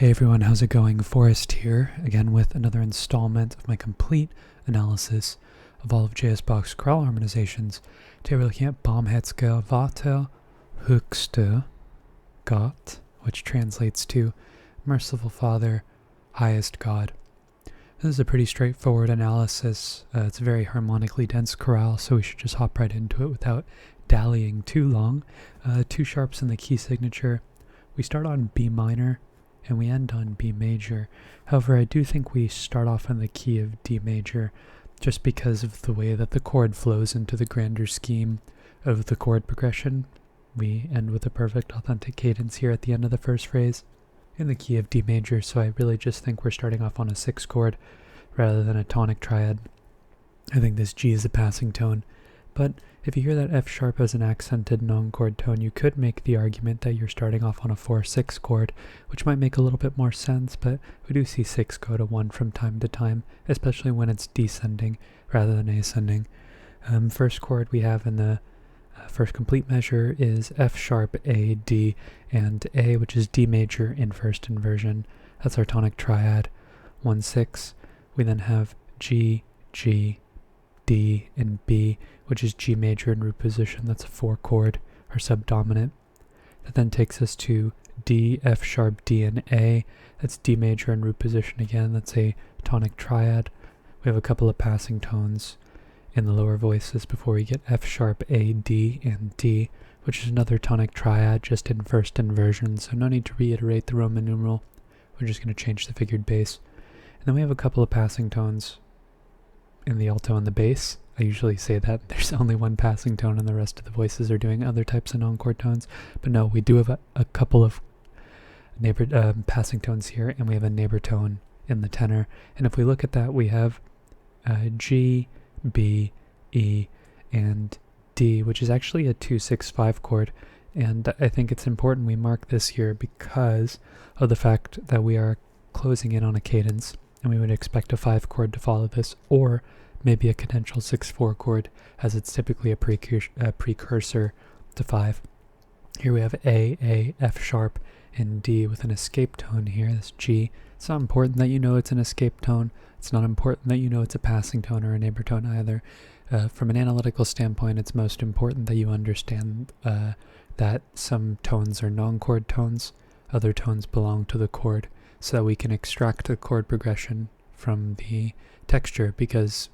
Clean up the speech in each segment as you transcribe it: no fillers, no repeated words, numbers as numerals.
Hey everyone, how's it going? Forrest here, again with another installment of my complete analysis of all of J.S. Bach's chorale harmonizations. Today we're looking at Barmherzige Vater, höchste Gott, which translates to Merciful Father, Highest God. This is a pretty straightforward analysis. It's a very harmonically dense chorale, so we should just hop right into it without dallying too long. Two sharps in the key signature. We start on B minor, and we end on B major. However, I do think we start off in the key of D major just because of the way that the chord flows into the grander scheme of the chord progression. We end with a perfect authentic cadence here at the end of the first phrase in the key of D major, so I really just think we're starting off on a 6th chord rather than a tonic triad. I think this G is a passing tone, but if you hear that F sharp as an accented non-chord tone, you could make the argument that you're starting off on a 4-6 chord, which might make a little bit more sense, but we do see 6 go to 1 from time to time, especially when it's descending rather than ascending. First chord we have in the first complete measure is F sharp, A, D, and A, which is D major in first inversion. That's our tonic triad, 1-6. We then have G, G, D, and B, which is G major in root position. That's a 4 chord, or subdominant. That then takes us to D, F sharp, D, and A. That's D major in root position again. That's a tonic triad. We have a couple of passing tones in the lower voices before we get F sharp, A, D, and D, which is another tonic triad just in first inversion, so no need to reiterate the Roman numeral. We're just going to change the figured bass. And then we have a couple of passing tones in the alto and the bass. I usually say that there's only one passing tone and the rest of the voices are doing other types of non-chord tones, but no, we do have a couple of neighbor passing tones here, and we have a neighbor tone in the tenor. And if we look at that, we have G, B, E, and D, which is actually a 2-6-5 chord, and I think it's important we mark this here because of the fact that we are closing in on a cadence, and we would expect a 5 chord to follow this, or maybe a cadential 6-4 chord, as it's typically a precursor to 5. Here we have A, F sharp, and D with an escape tone here, this G. It's not important that you know it's an escape tone. It's not important that you know it's a passing tone or a neighbor tone either. From an analytical standpoint, it's most important that you understand that some tones are non-chord tones, other tones belong to the chord, so that we can extract the chord progression from the texture, because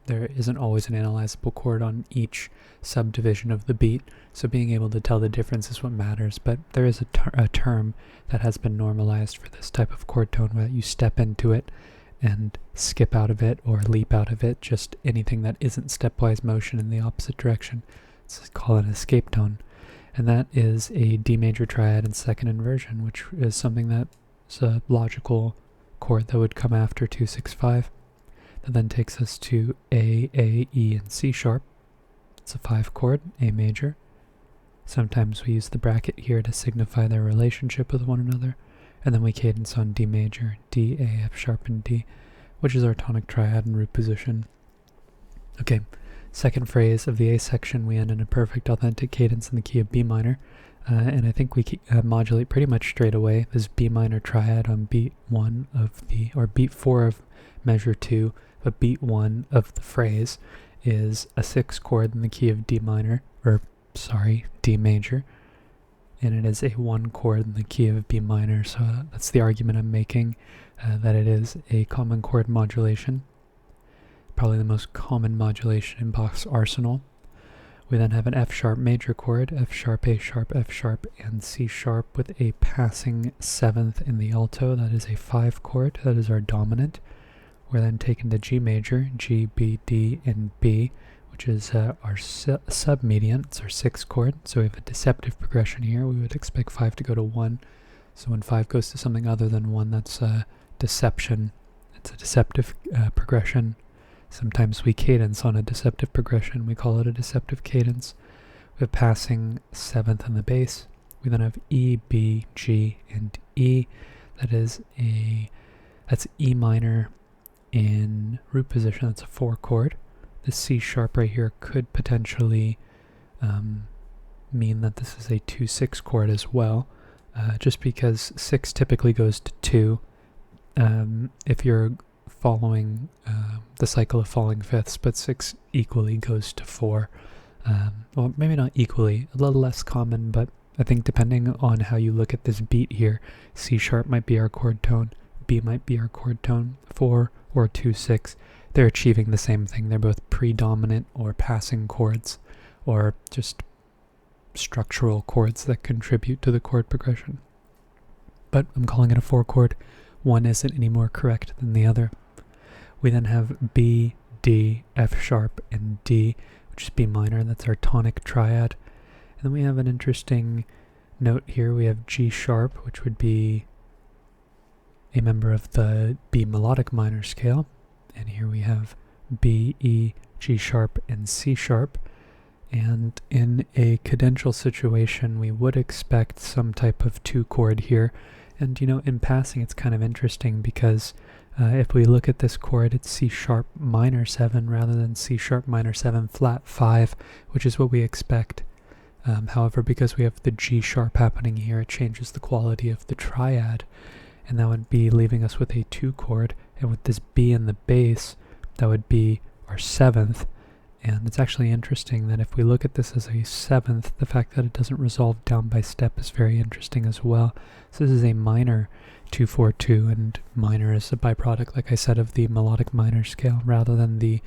there isn't always an analyzable chord on each subdivision of the beat, so being able to tell the difference is what matters. But there is a term that has been normalized for this type of chord tone where you step into it and skip out of it or leap out of it, just anything that isn't stepwise motion in the opposite direction. It's called an escape tone, and that is a D major triad in second inversion, which is something that's a logical chord that would come after 2-6-5. That then takes us to A, E, and C sharp. It's a 5 chord, A major. Sometimes we use the bracket here to signify their relationship with one another. And then we cadence on D major, D, A, F sharp, and D, which is our tonic triad in root position. Okay, second phrase of the A section, we end in a perfect authentic cadence in the key of B minor. And I think we modulate pretty much straight away. This B minor triad on beat 1 of or beat 4 of measure 2, but beat 1 of the phrase is a 6 chord in the key of D major, and it is a 1 chord in the key of B minor, so that's the argument I'm making, that it is a common chord modulation, probably the most common modulation in Bach's arsenal. We then have an F sharp major chord, F sharp, A sharp, F sharp, and C sharp with a passing 7th in the alto. That is a 5 chord, that is our dominant. We're then taken to G major, G, B, D, and B, which is our submedian. It's our 6th chord, so we have a deceptive progression here. We would expect 5 to go to 1, so when 5 goes to something other than 1, that's a deception. It's a deceptive progression. Sometimes we cadence on a deceptive progression. We call it a deceptive cadence. We have passing 7th in the bass. We then have E, B, G, and E. That's E minor in root position. That's a 4 chord. The C sharp right here could potentially mean that this is a 2-6 chord as well, just because 6 typically goes to 2. If you're following the cycle of falling fifths, but 6 equally goes to 4. Well, maybe not equally, a little less common, but I think depending on how you look at this beat here, C sharp might be our chord tone, B might be our chord tone, 4 or 2, 6. They're achieving the same thing. They're both predominant or passing chords, or just structural chords that contribute to the chord progression. But I'm calling it a 4 chord. One isn't any more correct than the other. We then have B, D, F sharp, and D, which is B minor. That's our tonic triad. And then we have an interesting note here. We have G sharp, which would be a member of the B melodic minor scale. And here we have B, E, G sharp, and C sharp. And in a cadential situation, we would expect some type of 2 chord here. And, in passing, it's kind of interesting because if we look at this chord, it's C sharp minor 7 rather than C sharp minor 7 flat 5, which is what we expect. However, because we have the G sharp happening here, it changes the quality of the triad. And that would be leaving us with a 2 chord. And with this B in the bass, that would be our 7th. And it's actually interesting that if we look at this as a 7th, the fact that it doesn't resolve down by step is very interesting as well. So this is a minor 2-4-2, and minor is a byproduct, like I said, of the melodic minor scale rather than the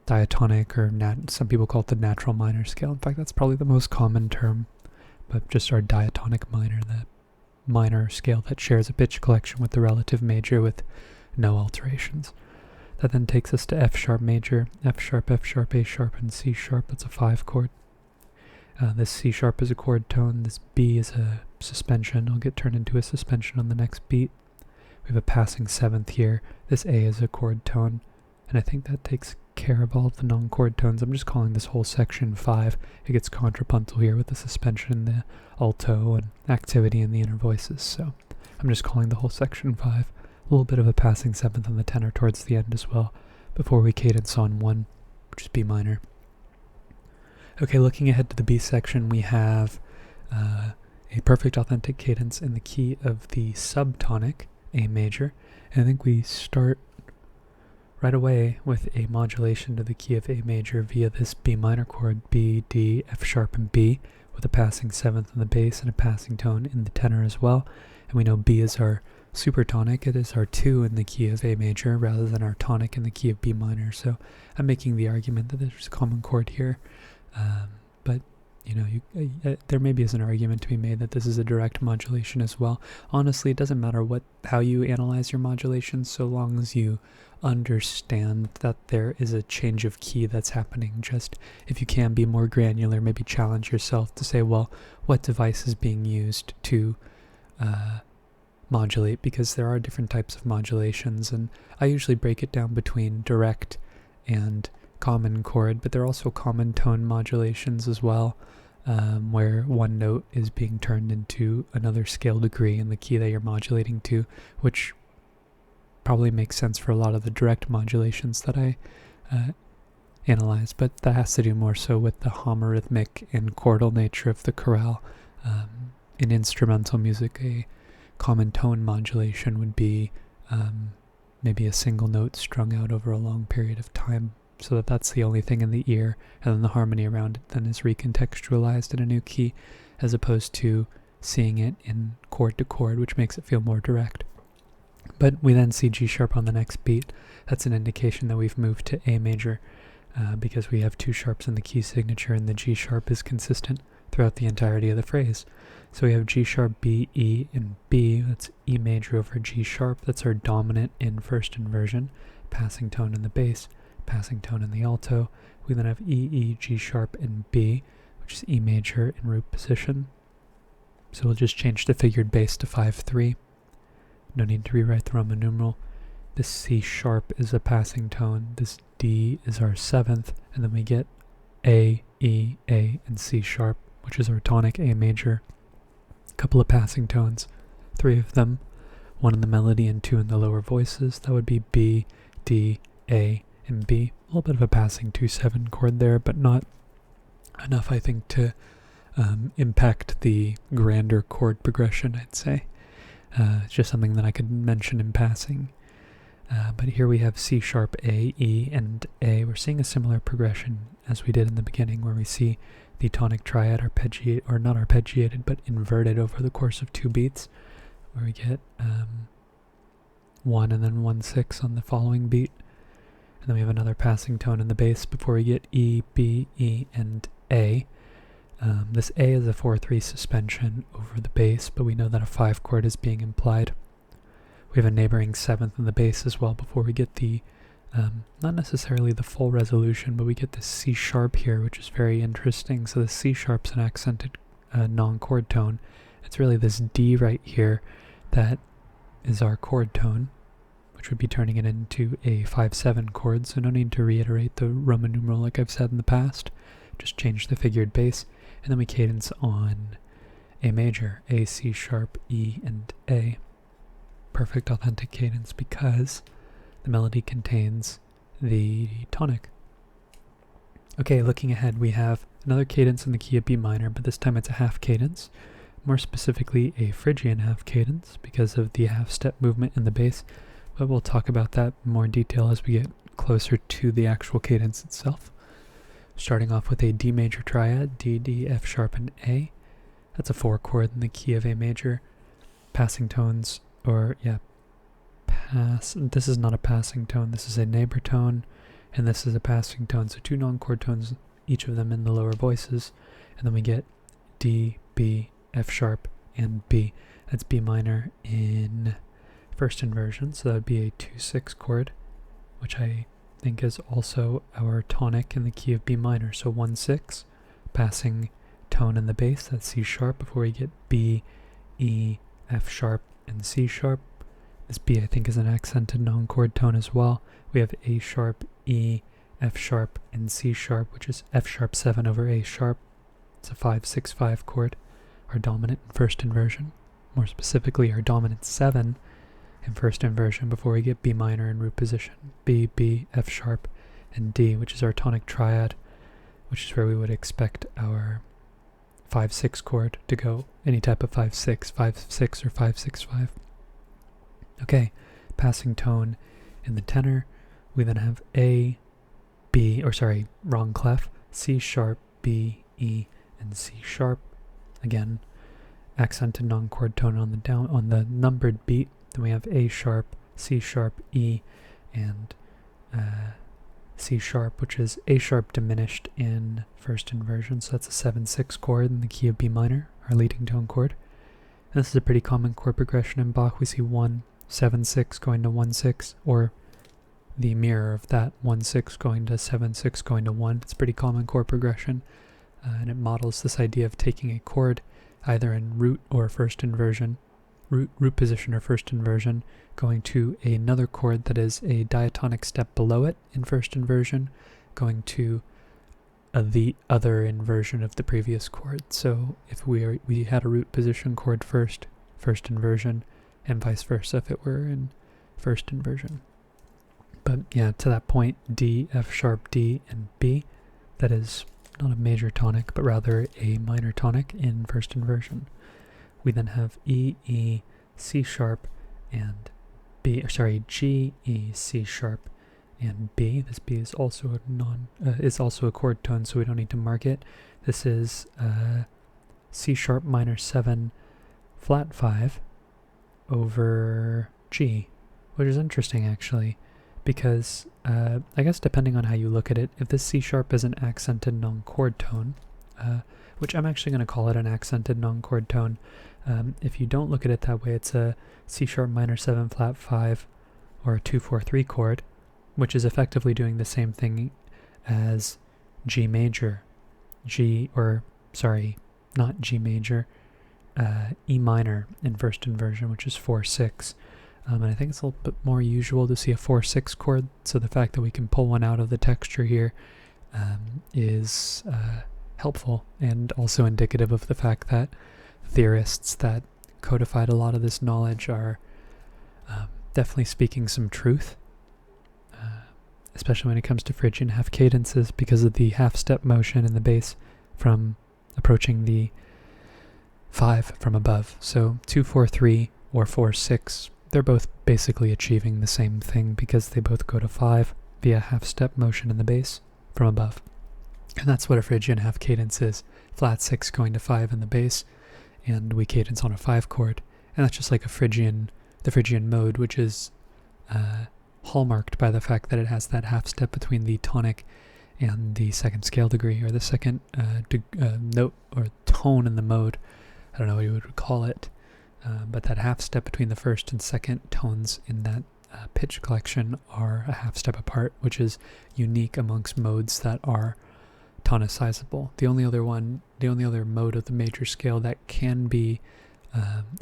diatonic, or some people call it the natural minor scale. In fact, that's probably the most common term, but just our diatonic minor, the minor scale that shares a pitch collection with the relative major with no alterations. That then takes us to F sharp major, F sharp, A sharp, and C sharp. That's a 5 chord. This C sharp is a chord tone. This B is a suspension. It'll get turned into a suspension on the next beat. We have a passing 7th here. This A is a chord tone. And I think that takes care of all of the non-chord tones. I'm just calling this whole section 5. It gets contrapuntal here with the suspension, the alto, and activity in the inner voices. So I'm just calling the whole section 5. A little bit of a passing 7th on the tenor towards the end as well, before we cadence on 1, which is B minor. Okay, looking ahead to the B section, we have a perfect authentic cadence in the key of the subtonic, A major. And I think we start right away with a modulation to the key of A major via this B minor chord, B, D, F sharp, and B, with a passing 7th in the bass and a passing tone in the tenor as well. And we know B is our supertonic. It is our 2 in the key of A major rather than our tonic in the key of B minor. So I'm making the argument that there's a common chord here. But there maybe is an argument to be made that this is a direct modulation as well. Honestly, it doesn't matter how you analyze your modulation, so long as you understand that there is a change of key that's happening. Just if you can be more granular, maybe challenge yourself to say, well, what device is being used to modulate, because there are different types of modulations, and I usually break it down between direct and common chord, but there are also common tone modulations as well, where one note is being turned into another scale degree in the key that you're modulating to, which probably makes sense for a lot of the direct modulations that I analyze, but that has to do more so with the homorhythmic and chordal nature of the chorale. In instrumental music, a common tone modulation would be maybe a single note strung out over a long period of time, so that that's the only thing in the ear, and then the harmony around it then is recontextualized in a new key, as opposed to seeing it in chord to chord, which makes it feel more direct. But we then see G sharp on the next beat. That's an indication that we've moved to A major, because we have 2 sharps in the key signature, and the G sharp is consistent throughout the entirety of the phrase. So we have G sharp, B, E, and B. That's E major over G sharp. That's our dominant in first inversion, passing tone in the bass, passing tone in the alto. We then have E, E, G sharp, and B, which is E major in root position. So we'll just change the figured bass to 5-3. No need to rewrite the Roman numeral. This C sharp is a passing tone. This D is our 7th, and then we get A, E, A, and C sharp, which is our tonic A major. A couple of passing tones, 3 of them, 1 in the melody and 2 in the lower voices. That would be B, D, A, and B. A little bit of a passing 2-7 chord there, but not enough, I think, to impact the grander chord progression, I'd say. It's just something that I could mention in passing. But here we have C sharp, A, E, and A. We're seeing a similar progression as we did in the beginning, where we see the tonic triad arpeggiate, or not arpeggiated, but inverted over the course of 2 beats, where we get 1 and then 1/6 on the following beat. And then we have another passing tone in the bass before we get E, B, E, and A. This A is a 4/3 suspension over the bass, but we know that a 5 chord is being implied. We have a neighboring 7th in the bass as well before we get the, not necessarily the full resolution, but we get this C sharp here, which is very interesting. So the C sharp's an accented non-chord tone. It's really this D right here that is our chord tone, which would be turning it into a 5/7 chord, so no need to reiterate the Roman numeral like I've said in the past. Just change the figured bass, and then we cadence on A major, A, C sharp, E, and A. Perfect authentic cadence because the melody contains the tonic. Okay, looking ahead, we have another cadence in the key of B minor, but this time it's a half cadence, more specifically a Phrygian half cadence because of the half step movement in the bass, but we'll talk about that in more detail as we get closer to the actual cadence itself. Starting off with a D major triad, D, D, F sharp, and A. That's a 4 chord in the key of A major. Passing tones, this is not a passing tone, this is a neighbor tone, and this is a passing tone, so 2 non-chord tones, each of them in the lower voices, and then we get D, B, F sharp, and B. That's B minor in first inversion, so that would be a 2/6 chord, which I think is also our tonic in the key of B minor, so 1/6, passing tone in the bass, that's C sharp, before we get B, E, F sharp, and C sharp. This B I think is an accented non-chord tone as well. We have A sharp, E, F sharp, and C sharp, which is F sharp 7 over A sharp. It's a 5/6/5 chord, our dominant in first inversion. More specifically, our dominant 7 in first inversion before we get B minor in root position. B, B, F sharp, and D, which is our tonic triad, which is where we would expect our 5/6 chord to go, any type of 5/6, 5/6, or 5/6/5. Okay, passing tone in the tenor. We then have A, B, wrong clef, C sharp, B, E, and C sharp. Again, accented non-chord tone on the numbered beat. Then we have A sharp, C sharp, E, and C sharp, which is A sharp diminished in first inversion. So that's a 7/6 chord in the key of B minor, our leading tone chord. And this is a pretty common chord progression in Bach. We see 1, 7/6 going to 1/6, or the mirror of that, 1/6 going to 7/6 going to 1. It's a pretty common chord progression, and it models this idea of taking a chord either in root or first inversion, root position or first inversion, going to another chord that is a diatonic step below it in first inversion, going to the other inversion of the previous chord. So if we had a root position chord first inversion, and vice versa if it were in first inversion. But yeah, to that point, D, F sharp, D, and B, that is not a major tonic, but rather a minor tonic in first inversion. We then have E, E, C sharp, and G, E, C sharp, and B. This B is also a chord tone, so we don't need to mark it. This is C sharp minor 7 flat 5 over G, which is interesting actually, because I guess depending on how you look at it, if this C sharp is an accented non-chord tone, which I'm actually going to call it an accented non-chord tone, if you don't look at it that way, it's a C sharp minor 7 flat 5 or a 2/4/3 chord, which is effectively doing the same thing as G major, not G major, E minor in first inversion, which is 4/6. And I think it's a little bit more usual to see a 4/6 chord, so the fact that we can pull one out of the texture here is helpful, and also indicative of the fact that theorists that codified a lot of this knowledge are definitely speaking some truth, especially when it comes to Phrygian half cadences, because of the half step motion in the bass from approaching the 5 from above. So 2-4-3 or 4-6, they're both basically achieving the same thing because they both go to 5 via half-step motion in the bass from above. And that's what a Phrygian half cadence is. Flat 6 going to 5 in the bass, and we cadence on a 5 chord. And that's just like the Phrygian mode, which is hallmarked by the fact that it has that half step between the tonic and the second scale degree, or the second note or tone in the mode. I don't know what you would call it, but that half step between the first and second tones in that pitch collection are a half step apart, which is unique amongst modes that are tonicizable. The only other mode of the major scale that can be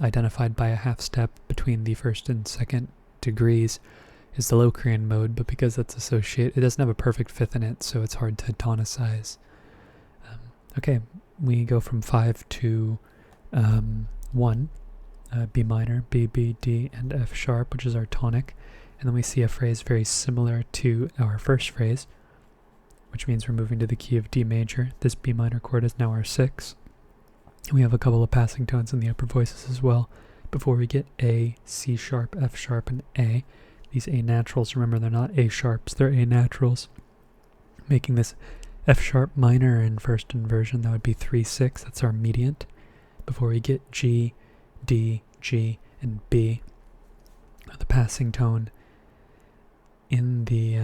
identified by a half step between the first and second degrees is the Locrian mode, but because that's associated, it doesn't have a perfect fifth in it, so it's hard to tonicize. Okay, we go from 5 to 1, B minor, B, B, D, and F sharp, which is our tonic, and then we see a phrase very similar to our first phrase, which means we're moving to the key of D major. This B minor chord is now our 6. We have a couple of passing tones in the upper voices as well before we get A, C sharp, F sharp, and A. These A naturals, remember, they're not A sharps, they're A naturals, making this F sharp minor in first inversion. That would be 3-6, that's our mediant, before we get G, D, G, and B. The passing tone in the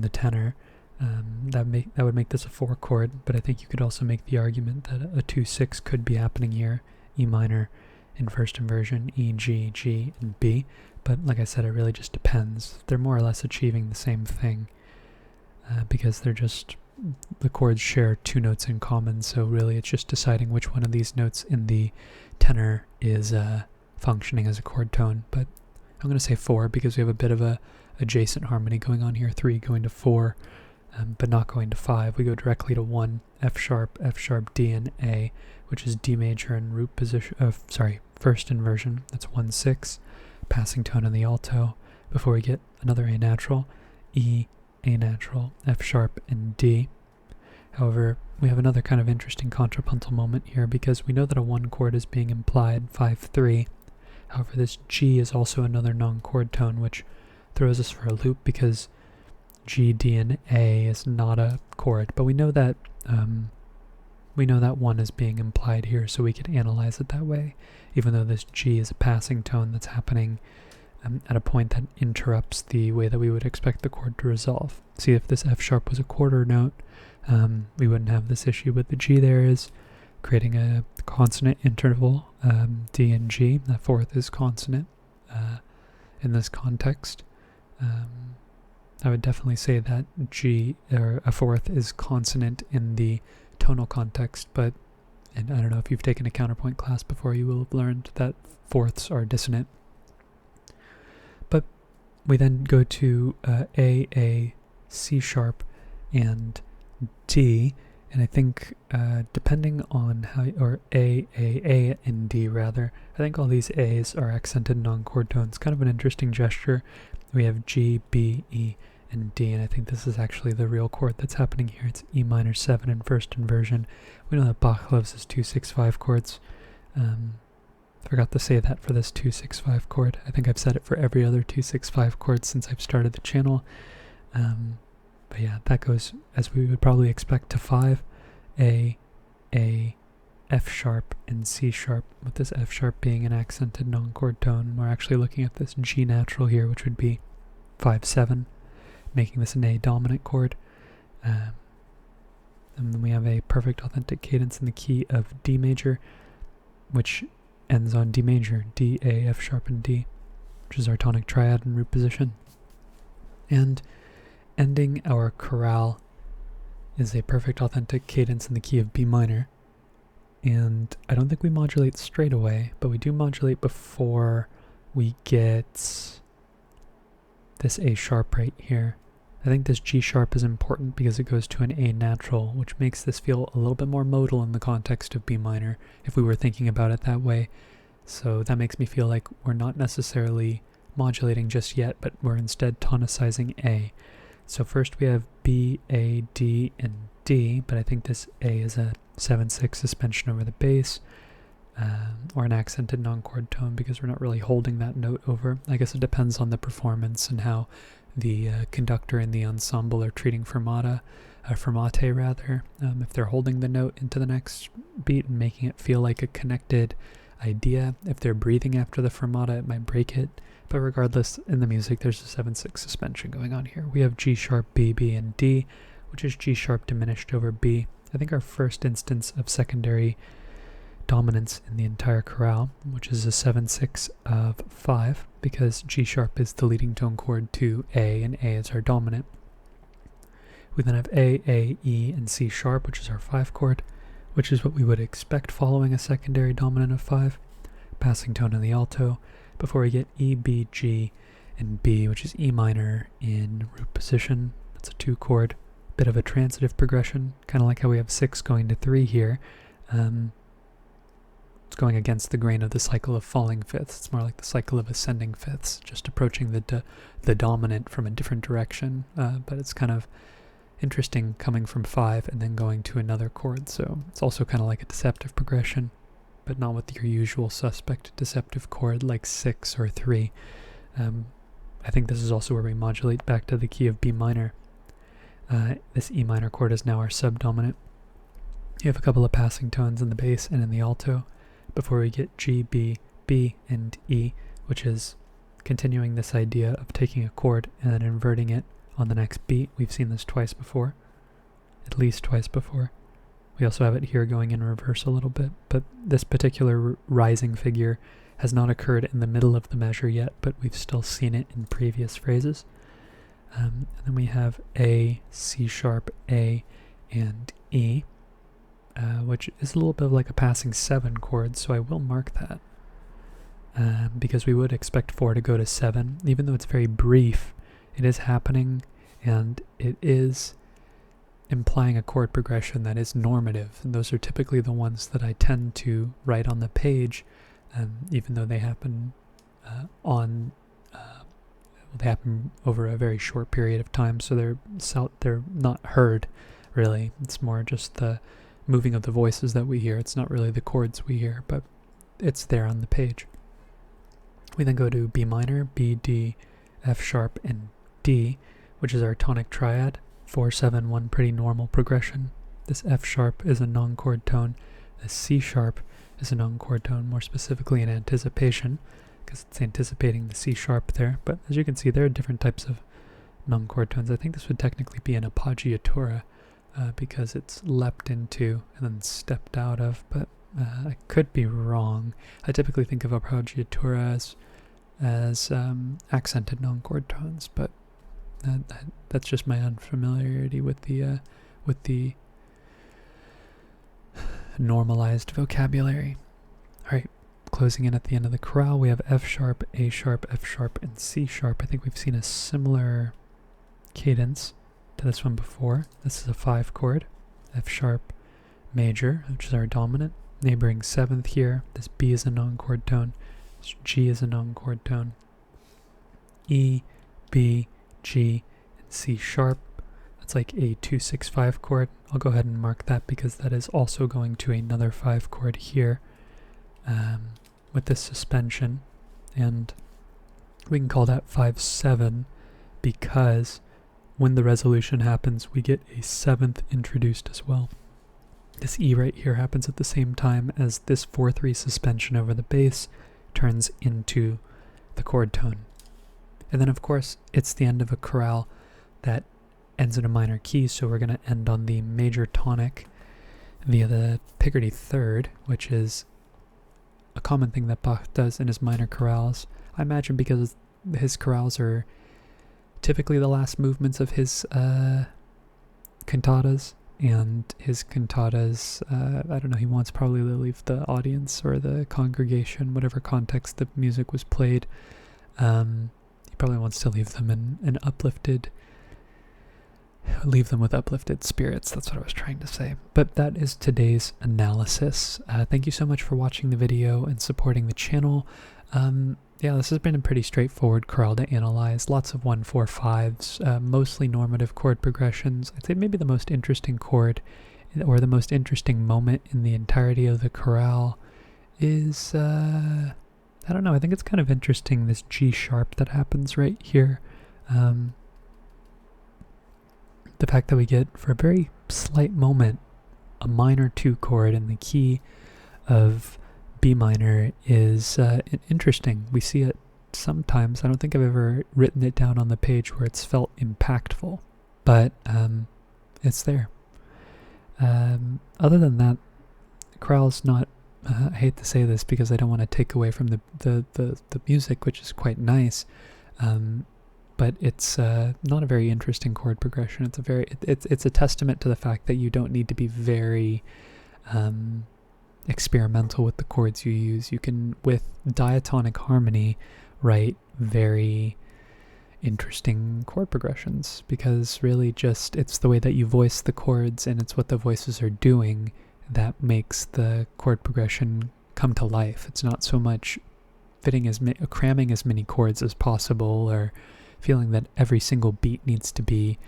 tenor, that would make this a 4 chord, but I think you could also make the argument that a 2-6 could be happening here, E minor in first inversion, E, G, G, and B. But like I said, it really just depends. They're more or less achieving the same thing because the chords share 2 notes in common, so really it's just deciding which one of these notes in the tenor is functioning as a chord tone. But I'm going to say 4 because we have a bit of a adjacent harmony going on here, 3 going to 4, but not going to 5. We go directly to 1, F sharp, D, and A, which is D major in root position, first inversion. That's 1-6, passing tone in the alto, before we get another A natural, E, A natural, F sharp, and D. However, we have another kind of interesting contrapuntal moment here because we know that a 1 chord is being implied, 5-3. However, this G is also another non-chord tone, which throws us for a loop because G, D, and A is not a chord, but we know that 1 is being implied here, so we can analyze it that way, even though this G is a passing tone that's happening at a point that interrupts the way that we would expect the chord to resolve. See, if this F sharp was a quarter note, we wouldn't have this issue, but the G there is creating a consonant interval, D and G. The fourth is consonant in this context. I would definitely say that G, or a fourth, is consonant in the tonal context, but, and I don't know if you've taken a counterpoint class before, you will have learned that fourths are dissonant. But we then go to A, C sharp, and D, and I think depending on how, or A, and D rather, I think all these A's are accented non-chord tones. Kind of an interesting gesture. We have G, B, E, and D, and I think this is actually the real chord that's happening here. It's E minor 7 in first inversion. We know that Bach loves his 2-6-5 chords. Forgot to say that for this 2-6-5 chord. I think I've said it for every other 2-6-5 chord since I've started the channel. But yeah, that goes as we would probably expect to 5, A, F sharp, and C sharp, with this F sharp being an accented non-chord tone. We're actually looking at this G natural here, which would be 5-7, making this an A dominant chord. And then we have a perfect authentic cadence in the key of D major, which ends on D major, D, A, F sharp, and D, which is our tonic triad in root position. And ending our chorale is a perfect authentic cadence in the key of B minor. And I don't think we modulate straight away, but we do modulate before we get this A sharp right here. I think this G sharp is important because it goes to an A natural, which makes this feel a little bit more modal in the context of B minor, if we were thinking about it that way. So that makes me feel like we're not necessarily modulating just yet, but we're instead tonicizing A. So first we have B, A, D, and D. D, but I think this A is a 7/6 suspension over the bass, or an accented non-chord tone because we're not really holding that note over. I guess it depends on the performance and how the conductor and the ensemble are treating fermate rather. If they're holding the note into the next beat and making it feel like a connected idea. If they're breathing after the fermata, it might break it. But regardless, in the music, there's a 7/6 suspension going on here. We have G sharp, B, B, and D, which is G sharp diminished over B. I think our first instance of secondary dominance in the entire chorale, which is a 7/6 of 5, because G sharp is the leading tone chord to A, and A is our dominant. We then have A, E, and C sharp, which is our 5 chord, which is what we would expect following a secondary dominant of 5, passing tone in the alto, before we get E, B, G, and B, which is E minor in root position. That's a 2 chord, bit of a transitive progression, kind of like how we have 6 going to 3 here. It's going against the grain of the cycle of falling fifths. It's more like the cycle of ascending fifths, just approaching the dominant from a different direction, but it's kind of interesting coming from 5 and then going to another chord, so it's also kind of like a deceptive progression, but not with your usual suspect deceptive chord like 6 or 3. I think this is also where we modulate back to the key of B minor. This E minor chord is now our subdominant. You have a couple of passing tones in the bass and in the alto before we get G, B, B, and E, which is continuing this idea of taking a chord and then inverting it on the next beat. We've seen this twice before, at least twice before. We also have it here going in reverse a little bit, but this particular rising figure has not occurred in the middle of the measure yet, but we've still seen it in previous phrases. And then we have A, C sharp, A, and E, which is a little bit of like a passing 7 chord, so I will mark that. Because we would expect 4 to go to 7, even though it's very brief. It is happening, and it is implying a chord progression that is normative, and those are typically the ones that I tend to write on the page, even though they happen they happen over a very short period of time, so they're not heard, really. It's more just the moving of the voices that we hear. It's not really the chords we hear, but it's there on the page. We then go to B minor, B, D, F sharp, and D, which is our tonic triad, 4-7-1, pretty normal progression. This F sharp is a non-chord tone. This C sharp is a non-chord tone, more specifically in anticipation, because it's anticipating the C sharp there. But as you can see, there are different types of non-chord tones. I think this would technically be an appoggiatura, because it's leapt into and then stepped out of, but I could be wrong. I typically think of appoggiatura as accented non-chord tones, but that's just my unfamiliarity with the normalized vocabulary. All right, closing in at the end of the chorale, we have F sharp, A sharp, F sharp, and C sharp. I think we've seen a similar cadence to this one before. This is a 5 chord, F sharp major, which is our dominant. Neighboring 7th here, this B is a non-chord tone, this G is a non-chord tone. E, B, G, and C sharp. That's like a 2-6-5 chord. I'll go ahead and mark that because that is also going to another 5 chord here, with this suspension, and we can call that 5-7 because when the resolution happens, we get a 7th introduced as well. This E right here happens at the same time as this 4-3 suspension over the bass turns into the chord tone. And then of course, it's the end of a chorale that ends in a minor key, so we're going to end on the major tonic via the Picardy third, which is a common thing that Bach does in his minor chorales. I imagine because his chorales are typically the last movements of his cantatas, and his cantatas, I don't know, he wants probably to leave the audience or the congregation, whatever context the music was played, he probably wants to leave them leave them with uplifted spirits. That's what I was trying to say. But that is today's analysis. Thank you so much for watching the video and supporting the channel. Yeah, this has been a pretty straightforward chorale to analyze. Lots of 1-4-5s, mostly normative chord progressions. I'd say maybe the most interesting chord, or the most interesting moment in the entirety of the chorale is, I don't know, I think it's kind of interesting, this G sharp that happens right here. The fact that we get, for a very slight moment, a minor 2 chord in the key of B minor is interesting. We see it sometimes. I don't think I've ever written it down on the page where it's felt impactful, but it's there. Other than that, chorale's not, I hate to say this because I don't want to take away from the music, which is quite nice, but it's not a very interesting chord progression. It's a testament to the fact that you don't need to be very experimental with the chords you use. You can, with diatonic harmony, write very interesting chord progressions, because really just it's the way that you voice the chords and it's what the voices are doing that makes the chord progression come to life. It's not so much cramming as many chords as possible, or feeling that every single beat needs to be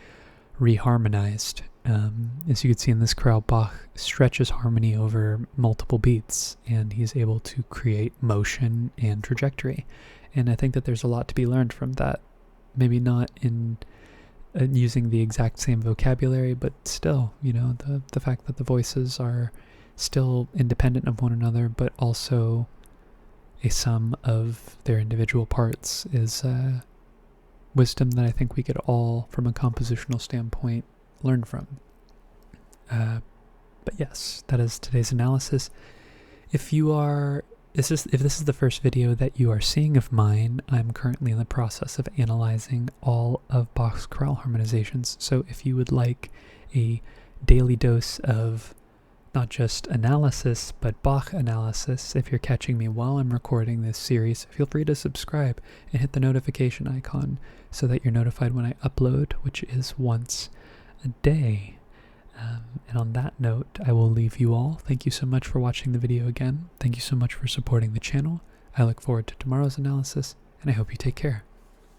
reharmonized. As you can see in this chorale, Bach stretches harmony over multiple beats, and he's able to create motion and trajectory. And I think that there's a lot to be learned from that. Maybe not in using the exact same vocabulary, but still, you know, the fact that the voices are still independent of one another, but also a sum of their individual parts, is wisdom that I think we could all, from a compositional standpoint, learn from. But yes, that is today's analysis. If this is the first video that you are seeing of mine, I'm currently in the process of analyzing all of Bach's chorale harmonizations. So if you would like a daily dose of not just analysis, but Bach analysis, if you're catching me while I'm recording this series, feel free to subscribe and hit the notification icon so that you're notified when I upload, which is once a day. And on that note, I will leave you all. Thank you so much for watching the video again. Thank you so much for supporting the channel. I look forward to tomorrow's analysis, and I hope you take care.